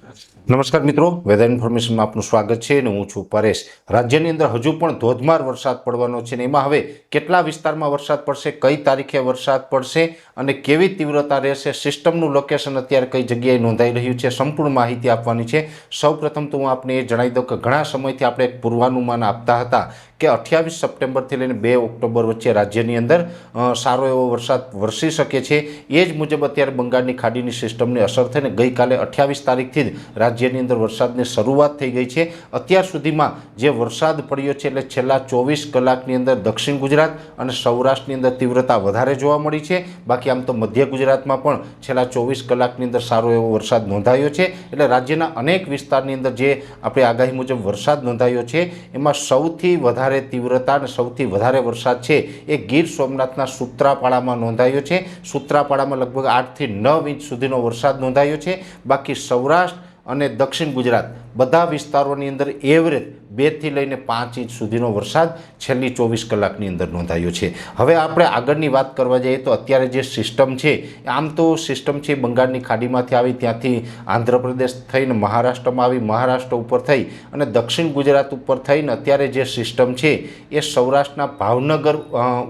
નમસ્કાર મિત્રો, વેધર ઇન્ફોર્મેશનમાં આપનું સ્વાગત છે અને હું છું પરેશ। રાજ્યની અંદર હજુ પણ ધોધમાર વરસાદ પડવાનો છે ને એમાં હવે કેટલા વિસ્તારમાં વરસાદ પડશે, કઈ તારીખે વરસાદ પડશે અને કેવી તીવ્રતા રહેશે, સિસ્ટમનું લોકેશન અત્યારે કઈ જગ્યાએ નોંધાઈ રહ્યું છે, સંપૂર્ણ માહિતી આપવાની છે। સૌપ્રથમ તો હું આપને એ જણાવી દઉં કે ઘણા સમયથી આપણે એક પૂર્વાનુમાન આપતા હતા કે 28 સપ્ટેમ્બરથી લઈને 2 ઓક્ટોબર વચ્ચે રાજ્યની અંદર સારો એવો વરસાદ વરસી શકે છે। એ જ મુજબ અત્યારે બંગાળની ખાડીની સિસ્ટમની અસર થઈને ગઈકાલે 28 તારીખથી જ રાજ્યની અંદર વરસાદની શરૂઆત થઈ ગઈ છે। અત્યાર સુધીમાં જે વરસાદ પડ્યો છે એટલે છેલ્લા 24 કલાકની અંદર દક્ષિણ ગુજરાત અને સૌરાષ્ટ્રની અંદર તીવ્રતા વધારે જોવા મળી છે। બાકી આમ તો મધ્ય ગુજરાતમાં પણ છેલ્લા 24 કલાકની અંદર સારો એવો વરસાદ નોંધાયો છે। એટલે રાજ્યના અનેક વિસ્તારની અંદર જે આપણે આગાહી મુજબ વરસાદ નોંધાયો છે એમાં સૌથી વધારે તીવ્રતા અને સૌથી વધારે વરસાદ છે એ ગીર સોમનાથના સૂત્રાપાડામાં નોંધાયો છે। સૂત્રાપાડામાં લગભગ 8 થી 9 ઇંચ સુધીનો વરસાદ નોંધાયો છે। બાકી સૌરાષ્ટ્ર અને દક્ષિણ ગુજરાત બધા વિસ્તારોની અંદર એવરેજ 2 થી લઈને 5 ઇંચ સુધીનો વરસાદ છેલ્લી 24 કલાકની અંદર નોંધાયો છે। હવે આપણે આગળની વાત કરવા જઈએ તો અત્યારે જે સિસ્ટમ છે, આમ તો સિસ્ટમ છે બંગાળની ખાડીમાંથી આવી, ત્યાંથી આંધ્રપ્રદેશ થઈને મહારાષ્ટ્રમાં આવી, મહારાષ્ટ્ર ઉપર થઈ અને દક્ષિણ ગુજરાત ઉપર થઈને અત્યારે જે સિસ્ટમ છે એ સૌરાષ્ટ્રના ભાવનગર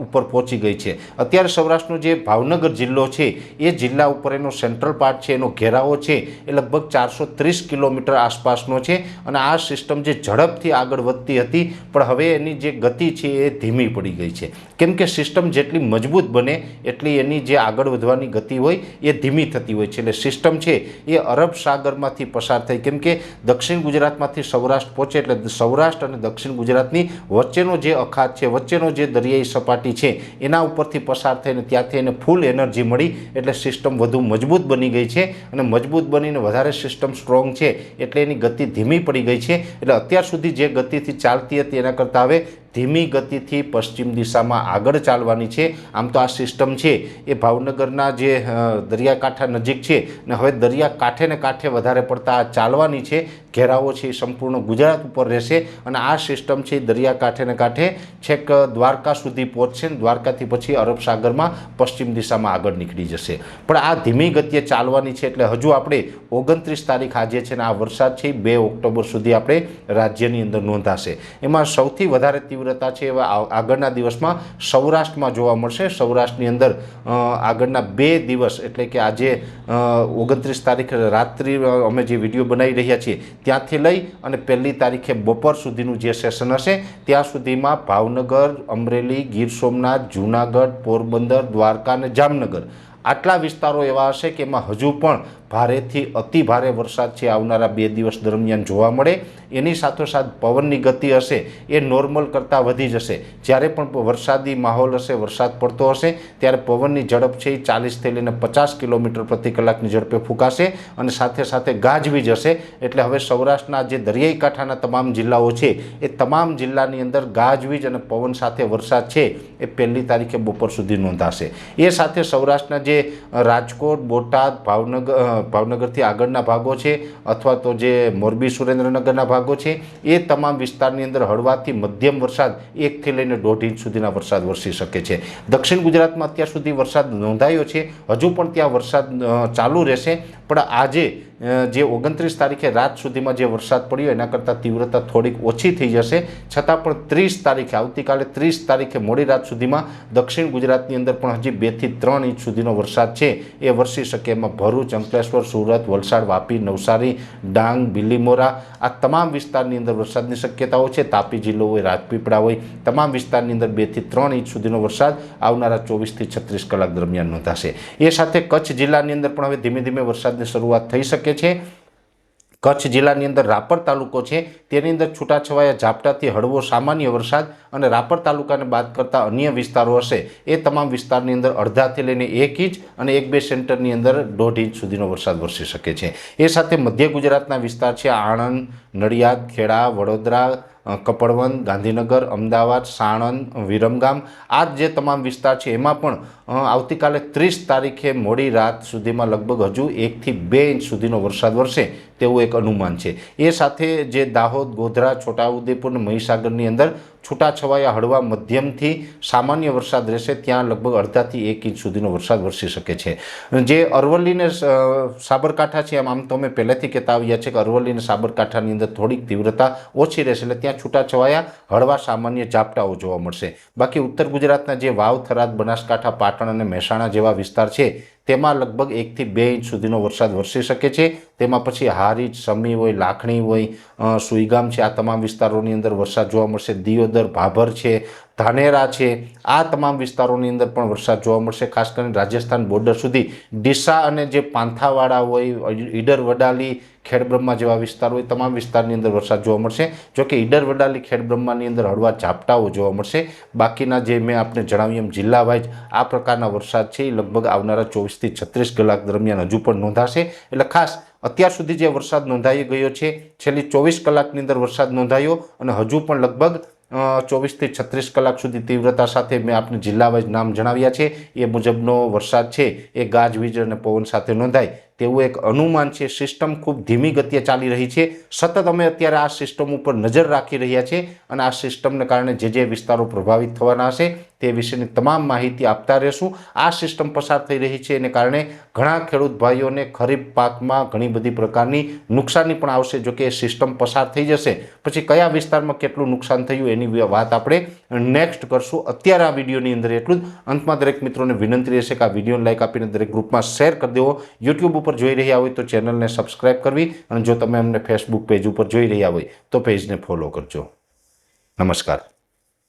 ઉપર પહોંચી ગઈ છે। અત્યારે સૌરાષ્ટ્રનો જે ભાવનગર જિલ્લો છે એ જિલ્લા ઉપર એનો સેન્ટ્રલ પાર્ટ છે, એનો ઘેરાવો છે એ લગભગ 430 કિલોમીટર આસપાસનો છે અને આ સિસ્ટમ જે ઝડપથી આગળ વધતી હતી પણ હવે એની જે ગતિ છે એ ધીમી પડી ગઈ છે। કેમ કે સિસ્ટમ જેટલી મજબૂત બને એટલી એની જે આગળ વધવાની ગતિ હોય એ ધીમી થતી હોય છે। એટલે સિસ્ટમ છે એ અરબ સાગરમાંથી પસાર થઈ, કેમ કે દક્ષિણ ગુજરાતમાંથી સૌરાષ્ટ્ર પહોંચે એટલે સૌરાષ્ટ્ર અને દક્ષિણ ગુજરાતની વચ્ચેનો જે અખાત છે, વચ્ચેનો જે દરિયાઈ સપાટી છે એના ઉપરથી પસાર થઈને ત્યાંથી એને ફૂલ એનર્જી મળી એટલે સિસ્ટમ વધુ મજબૂત બની ગઈ છે અને મજબૂત બનીને વધારે સિસ્ટમ સ્ટ્રોંગ છે એટલે એની ગતિ ધીમી પડી ગઈ છે। એટલે અત્યાર સુધી જે ગતિથી ચાલતી હતી એના કરતાં હવે ધીમી ગતિથી પશ્ચિમ દિશામાં આગળ ચાલવાની છે। આમ તો આ સિસ્ટમ છે એ ભાવનગરના જે દરિયાકાંઠા નજીક છે ને હવે દરિયાકાંઠે ને કાંઠે વધારે પડતા ચાલવાની છે। ઘેરાવો છે એ સંપૂર્ણ ગુજરાત ઉપર રહેશે અને આ સિસ્ટમ છે દરિયાકાંઠે ને કાંઠે છેક દ્વારકા સુધી પહોંચશે ને દ્વારકાથી પછી અરબ સાગરમાં પશ્ચિમ દિશામાં આગળ નીકળી જશે। પણ આ ધીમી ગતિએ ચાલવાની છે એટલે હજુ આપણે 29 તારીખ આજે છે ને આ વરસાદ છે 2 ઓક્ટોબર સુધી આપણે રાજ્યની અંદર નોંધાશે। એમાં સૌથી વધારે તીવ્રતા છે એવા આગળના દિવસમાં સૌરાષ્ટ્રમાં જોવા મળશે। સૌરાષ્ટ્રની અંદર આગળના 2 દિવસ એટલે કે આજે 29 તારીખે રાત્રિ અમે જે વિડીયો બનાવી રહ્યા છીએ ત્યાંથી લઈ અને 1લી તારીખે બપોર સુધીનું જે સેશન હશે ત્યાં સુધીમાં ભાવનગર, અમરેલી, ગીર સોમનાથ, જૂનાગઢ, પોરબંદર, દ્વારકા અને જામનગર આટલા વિસ્તારો એવા હશે કે એમાં હજુ પણ ભારેથી અતિ ભારે વરસાદ છે આવનારા 2 દિવસ દરમિયાન જોવા મળે। એની સાથોસાથ પવનની ગતિ હશે એ નોર્મલ કરતાં વધી જશે। જ્યારે પણ વરસાદી માહોલ હશે, વરસાદ પડતો હશે ત્યારે પવનની ઝડપ છે એ 40થી લઈને 50 કિલોમીટર પ્રતિ કલાકની ઝડપે ફૂંકાશે અને સાથે સાથે ગાજવીજ હશે। એટલે હવે સૌરાષ્ટ્રના જે દરિયાઈ કાંઠાના તમામ જિલ્લાઓ છે એ તમામ જિલ્લાની અંદર ગાજવીજ અને પવન સાથે વરસાદ છે એ 1લી તારીખે બપોર સુધી નોંધાશે। એ સાથે સૌરાષ્ટ્રના જે રાજકોટ, બોટાદ, ભાવનગરથી આગળના ભાગો છે અથવા તો જે મોરબી, સુરેન્દ્રનગરના ભાગો છે એ તમામ વિસ્તારની અંદર હળવાથી મધ્યમ વરસાદ 1 થી લઈને 1.5 ઇંચ સુધીના વરસાદ વરસી શકે છે। દક્ષિણ ગુજરાતમાં અત્યાર સુધી વરસાદ નોંધાયો છે, હજુ પણ ત્યાં વરસાદ ચાલુ રહેશે પણ આજે જે 29 તારીખે રાત સુધીમાં જે વરસાદ પડ્યો એના કરતાં તીવ્રતા થોડીક ઓછી થઈ જશે। છતાં પણ 30 તારીખે આવતીકાલે 30 તારીખે મોડી રાત સુધીમાં દક્ષિણ ગુજરાતની અંદર પણ હજી 2 થી 3 ઇંચ સુધીનો વરસાદ છે એ વરસી શકે। એમાં ભરૂચ, અંકલેશ્વર, સુરત, વલસાડ, વાપી, નવસારી, ડાંગ, બિલીમોરા આ તમામ વિસ્તારની અંદર વરસાદની શક્યતાઓ છે। તાપી જિલ્લો હોય, રાજપીપળા હોય, તમામ વિસ્તારની અંદર 2 થી 3 ઇંચ સુધીનો વરસાદ આવનારા 24 થી 36 કલાક દરમિયાન નોંધાશે। એ સાથે કચ્છ જિલ્લાની અંદર પણ હવે ધીમે ધીમે વરસાદની શરૂઆત થઈ શકે છે। કચ્છ જિલ્લાની અંદર રાપર તાલુકો છે તેની અંદર છૂટાછવાયા ઝાપટાથી હળવો સામાન્ય વરસાદ અને રાપર તાલુકાને બાદ કરતા અન્ય વિસ્તારો હશે એ તમામ વિસ્તારની અંદર અડધાથી લઈને 1 ઇંચ અને 1-2 સેન્ટરની અંદર 1.5 ઇંચ સુધીનો વરસાદ વરસી શકે છે। એ સાથે મધ્ય ગુજરાતના વિસ્તાર છે આણંદ, નડિયાદ, ખેડા, વડોદરા, કપડવંત, ગાંધીનગર, અમદાવાદ, સાણંદ, વિરમગામ આ જે તમામ વિસ્તાર છે એમાં પણ આવતીકાલે 30 તારીખે મોડી રાત સુધીમાં લગભગ હજુ 1 થી 2 ઇંચ સુધીનો વરસાદ વરસે તેવું એક અનુમાન છે। એ સાથે જે દાહોદ, ગોધરા, છોટાઉદેપુર અને મહીસાગરની અંદર છૂટાછવાયા હળવા મધ્યમથી સામાન્ય વરસાદ રહેશે, ત્યાં લગભગ અડધાથી 1 ઇંચ સુધીનો વરસાદ વરસી શકે છે. જે અરવલ્લી ને સાબરકાંઠા છે, આમ તો અમે પહેલેથી કહેતા આવ્યા છે કે અરવલ્લી અને સાબરકાંઠાની અંદર થોડીક તીવ્રતા ઓછી રહેશે, એટલે ત્યાં છૂટાછવાયા હળવા સામાન્ય ઝાપટાઓ જોવા મળશે. બાકી ઉત્તર ગુજરાતના જે વાવ, થરાદ, બનાસકાંઠા, પાટણ અને મહેસાણા જેવા વિસ્તાર છે તેમાં લગભગ 1 થી 2 ઇંચ સુધીનો વરસાદ વરસી શકે છે. તેમાં પછી હારીજ, સમી હોય, લાખણી હોય, સુઈગામ છે, આ તમામ વિસ્તારોની અંદર વરસાદ જોવા મળશે. દિયોદર, ભાભર છે, ધાનેરા છે, આ તમામ વિસ્તારોની અંદર પણ વરસાદ જોવા મળશે. ખાસ કરીને રાજસ્થાન બોર્ડર સુધી ડીસા અને જે પાંથાવાડા હોય, ઈડર, વડાલી, ખેડબ્રહ્મા જેવા વિસ્તાર હોય, તમામ વિસ્તારની અંદર વરસાદ જોવા મળશે. જોકે ઈડર, વડાલી, ખેડબ્રહ્માની અંદર હળવા ઝાપટાઓ જોવા મળશે. બાકીના જે મેં આપને જણાવ્યું એમ જિલ્લા વાઇઝ આ પ્રકારના વરસાદ છે એ લગભગ આવનારા 24 થી 36 કલાક દરમિયાન હજુ પણ નોંધાશે. એટલે ખાસ અત્યાર સુધી જે વરસાદ નોંધાઈ ગયો છે, છેલ્લી 24 કલાકની અંદર વરસાદ નોંધાયો અને હજુ પણ લગભગ 24 થી 36 કલાક સુધી તીવ્રતા સાથે મેં આપને જિલ્લા વાઇઝ નામ જણાવ્યા છે એ મુજબનો વરસાદ છે એ ગાજવીજ અને પવન સાથે નોંધાય તેવું એક અનુમાન છે. સિસ્ટમ ખૂબ ધીમી ગતિએ ચાલી રહી છે. સતત અમે અત્યારે આ સિસ્ટમ ઉપર નજર રાખી રહ્યા છે અને આ સિસ્ટમને કારણે જે વિસ્તારો પ્રભાવિત થવાના હશે તે વિશેની તમામ માહિતી આપતા રહેશું. આ સિસ્ટમ પસાર થઈ રહી છે એને કારણે ઘણા ખેડૂત ભાઈઓને ખરીફ પાકમાં ઘણી બધી પ્રકારની નુકસાની પણ આવશે. જો કે સિસ્ટમ પસાર થઈ જશે પછી કયા વિસ્તારમાં કેટલું નુકસાન થયું એની વાત આપણે નેક્સ્ટ કરશું. અત્યારે આ વિડીયોની અંદર એટલું જ. અંતમાં દરેક મિત્રોને વિનંતી રહેશે કે આ વિડીયોને લાઈક આપીને દરેક ગ્રુપમાં શેર કરી દેવો. યુટ્યુબ ઉપર જોઈ રહ્યા હોય તો ચેનલને સબસ્ક્રાઇબ કરવી અને જો તમે અમને ફેસબુક પેજ ઉપર જોઈ રહ્યા હોય તો પેજને ફોલો કરજો. નમસ્કાર.